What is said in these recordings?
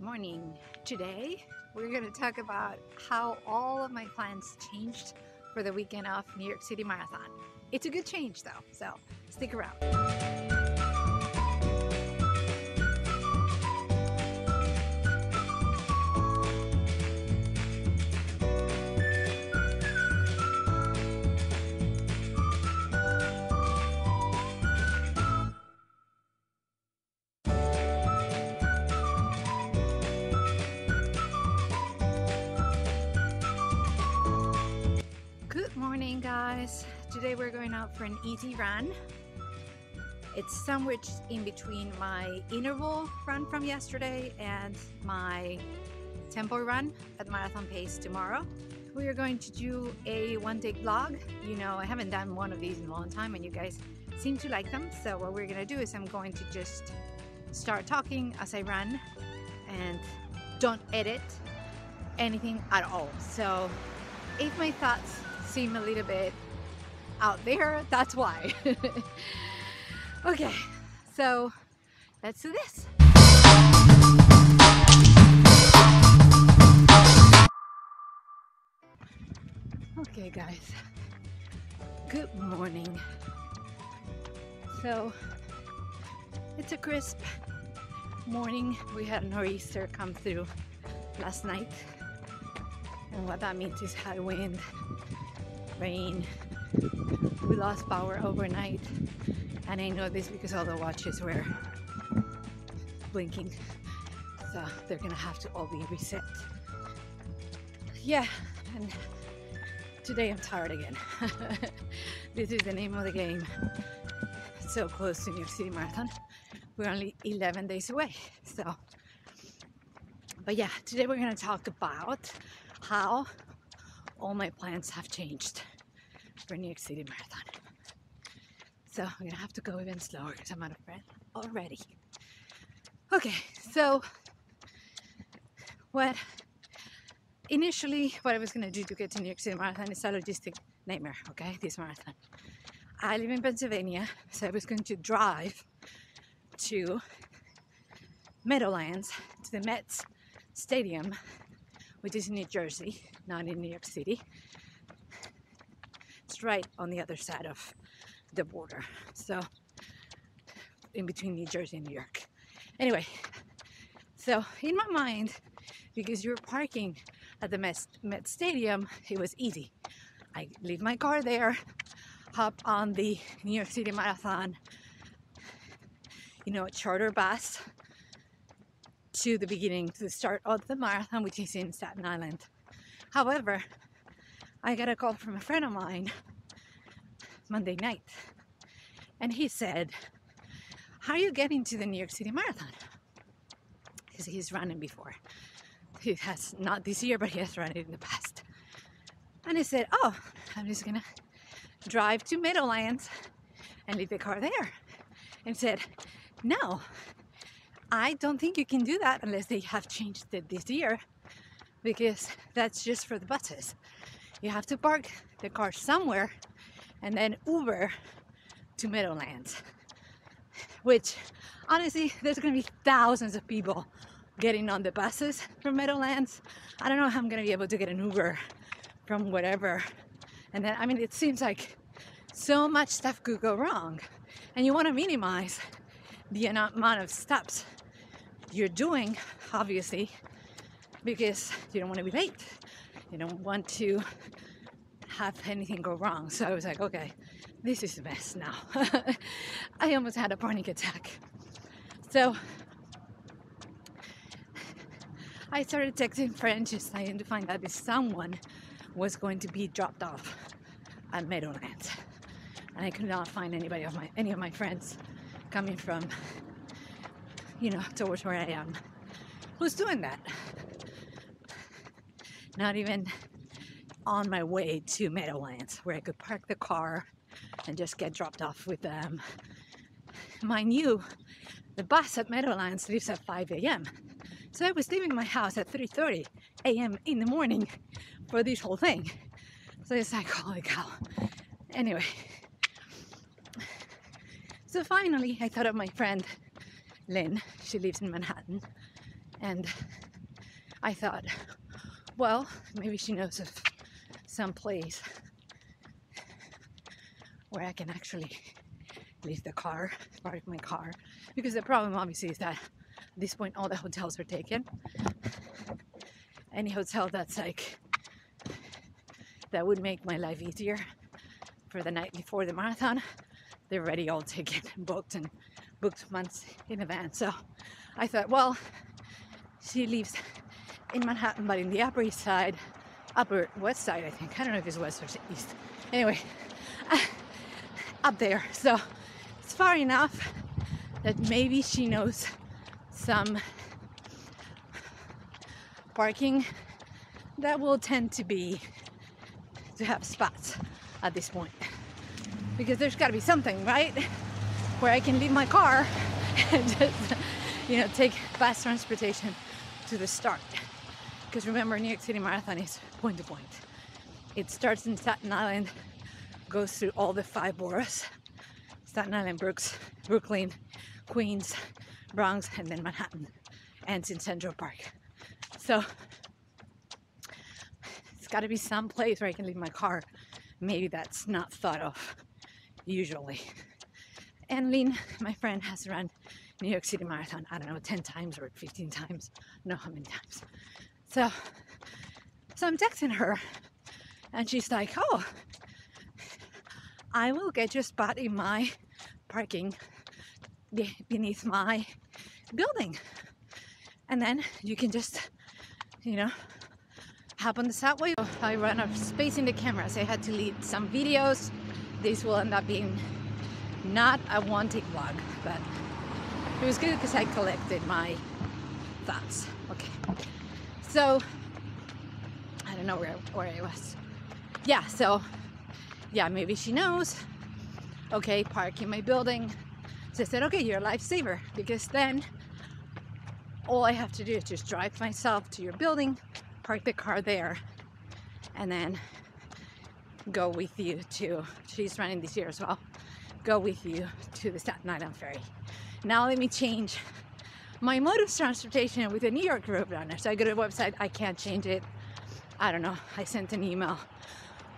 morning. Today we're going to talk about how all of my plans changed for the weekend of New York City Marathon. It's a good change though, so stick around. Good morning, guys. Today we're going out for an easy run. It's sandwiched in between my interval run from yesterday and my tempo run at marathon pace tomorrow. We are going to do a one-day vlog. You know, I haven't done one of these in a long time and you guys seem to like them. So what we're gonna do is I'm going to just start talking as I run and don't edit anything at all. So if my thoughts seem a little bit out there, that's why. Okay, so let's do this. Okay guys, good morning. So it's a crisp morning. We had a nor'easter come through last night, and what that means is high wind, rain. We lost power overnight, and I know this because all the watches were blinking, so they're gonna have to all be reset. Yeah, and today I'm tired again. This is the name of the game. So close to New York City Marathon. We're only 11 days away, so. But yeah, today we're gonna talk about how all my plans have changed for New York City Marathon. So I'm gonna have to go even slower because I'm out of breath already. Okay, so initially what I was gonna do to get to New York City Marathon is a logistic nightmare, okay, this marathon. I live in Pennsylvania, so I was going to drive to Meadowlands, to the Mets Stadium, which is in New Jersey, not in New York City. It's right on the other side of the border, so in between New Jersey and New York. Anyway, so in my mind, because you're parking at the Met Stadium, it was easy. I leave my car there, hop on the New York City Marathon, you know, charter bus to the beginning, to the start of the marathon, which is in Staten Island. However, I got a call from a friend of mine Monday night, and he said, how are you getting to the New York City Marathon? Because he's running before. He has, not this year, but he has run it in the past. And he said, oh, I'm just gonna drive to Meadowlands and leave the car there. And said, no, I don't think you can do that unless they have changed it this year, because that's just for the buses. You have to park the car somewhere and then Uber to Meadowlands, which honestly, there's gonna be thousands of people getting on the buses from Meadowlands. I don't know how I'm gonna be able to get an Uber from whatever. And then, I mean, it seems like so much stuff could go wrong, and you wanna minimize the amount of steps you're doing, obviously, because you don't want to be late. You don't want to have anything go wrong. So I was like, okay, this is a mess now. I almost had a panic attack. So I started texting friends, just trying to find out if someone was going to be dropped off at Meadowlands. And I could not find any of my friends coming from, you know, towards where I am, who's doing that. Not even on my way to Meadowlands, where I could park the car and just get dropped off with them. Mind you, the bus at Meadowlands leaves at 5 a.m. So I was leaving my house at 3:30 a.m. in the morning for this whole thing. So it's like, holy cow. Anyway, so finally I thought of my friend Lynn. She lives in Manhattan, And I thought, well, maybe she knows of some place where I can actually leave the car, park my car. Because the problem obviously is that at this point all the hotels are taken. Any hotel that's like, that would make my life easier for the night before the marathon, they're already all taken and booked months in advance. So I thought, well, she lives in Manhattan, but in the Upper East Side, Upper West Side, I think. I don't know if it's West or East. Anyway, up there. So it's far enough that maybe she knows some parking that will tend to have spots at this point. Because there's got to be something, right? Where I can leave my car and just, take fast transportation to the start. Because remember, New York City Marathon is point to point. It starts in Staten Island, goes through all the 5 boroughs: Staten Island, Brooklyn, Queens, Bronx, and then Manhattan. Ends in Central Park. So it's got to be some place where I can leave my car. Maybe that's not thought of usually. And Lynn, my friend, has run New York City Marathon, I don't know, 10 times or 15 times, I don't know how many times. So I'm texting her and she's like, oh, I will get you a spot in my parking beneath my building. And then you can just, hop on the subway. I ran out of space in the camera, so I had to delete some videos. This will end up being not a one-take vlog, but it was good because I collected my thoughts. Okay, so I don't know where I was. Yeah, maybe she knows. Okay, park in my building. So I said, okay, you're a lifesaver, because then all I have to do is just drive myself to your building, park the car there, and then go with you to, she's running this year as well, go with you to the Staten Island ferry. Now let me change my mode of transportation with the New York Roadrunner. So I go to the website, I can't change it. I don't know, I sent an email.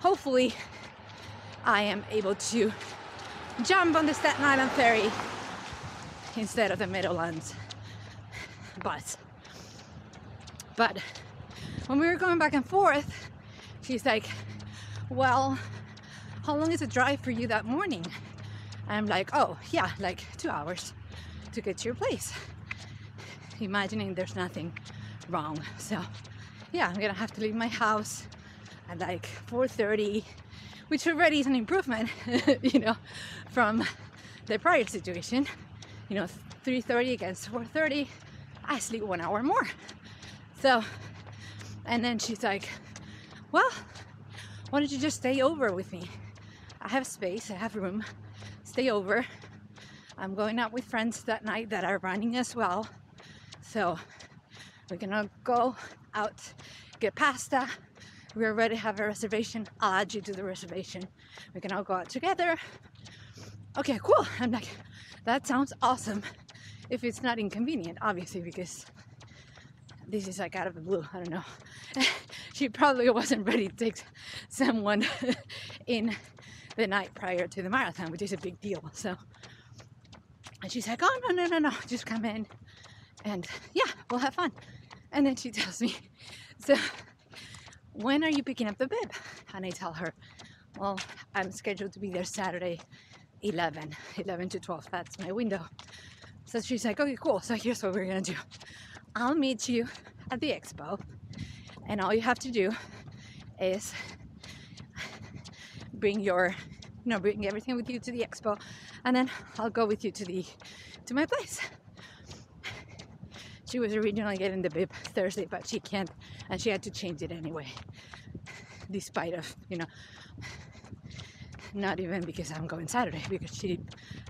Hopefully I am able to jump on the Staten Island ferry instead of the Meadowlands bus. But when we were going back and forth, she's like, well, how long is the drive for you that morning? I'm like, oh yeah, like 2 hours to get to your place, imagining there's nothing wrong. So yeah, I'm gonna have to leave my house at like 4:30, which already is an improvement, from the prior situation. 3:30 against 4:30, I sleep 1 hour more. So, and then she's like, well, why don't you just stay over with me? I have space, I have room, stay over. I'm going out with friends that night that are running as well. So we're gonna go out, get pasta. We already have a reservation. I'll add you to the reservation. We can all go out together. Okay, cool. I'm like, that sounds awesome. If it's not inconvenient, obviously, because this is like out of the blue. I don't know. She probably wasn't ready to take someone in the night prior to the marathon, which is a big deal. So, and she's like, oh, no, just come in and yeah, we'll have fun. And then she tells me, so when are you picking up the bib? And I tell her, well, I'm scheduled to be there Saturday 11 to 12. That's my window. So she's like, okay, cool. So here's what we're gonna do. I'll meet you at the expo, and all you have to do is bring bring everything with you to the expo, and then I'll go with you to my place. She was originally getting the bib Thursday, but she can't, and she had to change it anyway, despite of, not even because I'm going Saturday, because she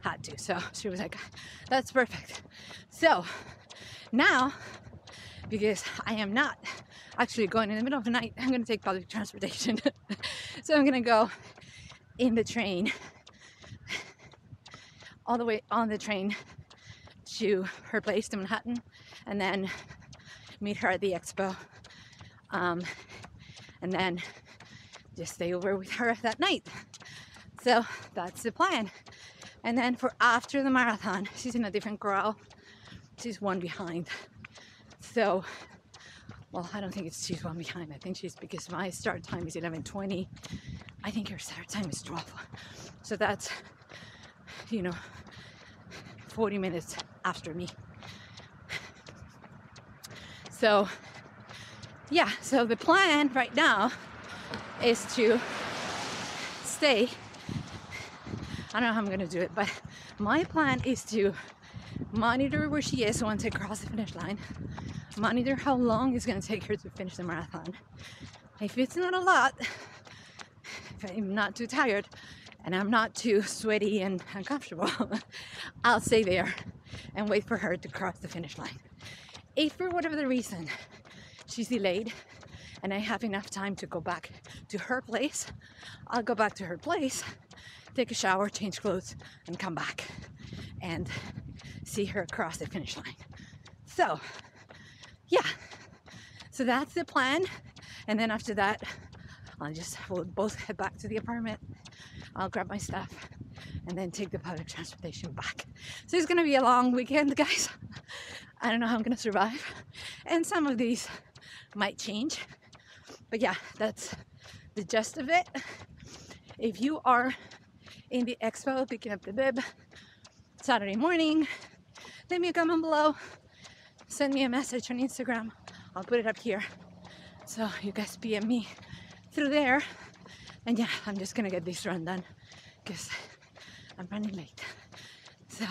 had to. So she was like, that's perfect. So now, because I am not actually going in the middle of the night, I'm going to take public transportation. So I'm going to go in the train, all the way on the train to her place, to Manhattan, and then meet her at the expo, and then just stay over with her that night. So that's the plan. And then for after the marathon, she's in a different corral. She's one behind. So, well, I don't think she's one behind. I think she's, because my start time is 11:20. I think her start time is 12. So that's, 40 minutes after me. So, yeah, so the plan right now is to stay. I don't know how I'm gonna do it, but my plan is to monitor where she is once I cross the finish line, monitor how long it's gonna take her to finish the marathon. If it's not a lot, if I'm not too tired and I'm not too sweaty and uncomfortable, I'll stay there and wait for her to cross the finish line. If for whatever the reason she's delayed and I have enough time to go back to her place, I'll go back to her place, take a shower, change clothes, and come back and see her cross the finish line. So, yeah. So that's the plan. And then after that, we'll both head back to the apartment. I'll grab my stuff and then take the public transportation back. So it's gonna be a long weekend, guys. I don't know how I'm gonna survive. And some of these might change. But yeah, that's the gist of it. If you are in the expo picking up the bib Saturday morning, leave me a comment below, send me a message on Instagram. I'll put it up here so you guys PM me through there. And yeah, I'm just gonna get this run done because I'm running late. So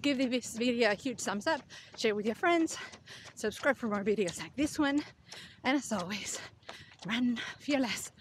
give this video a huge thumbs up, share with your friends, subscribe for more videos like this one, and as always, run fearless.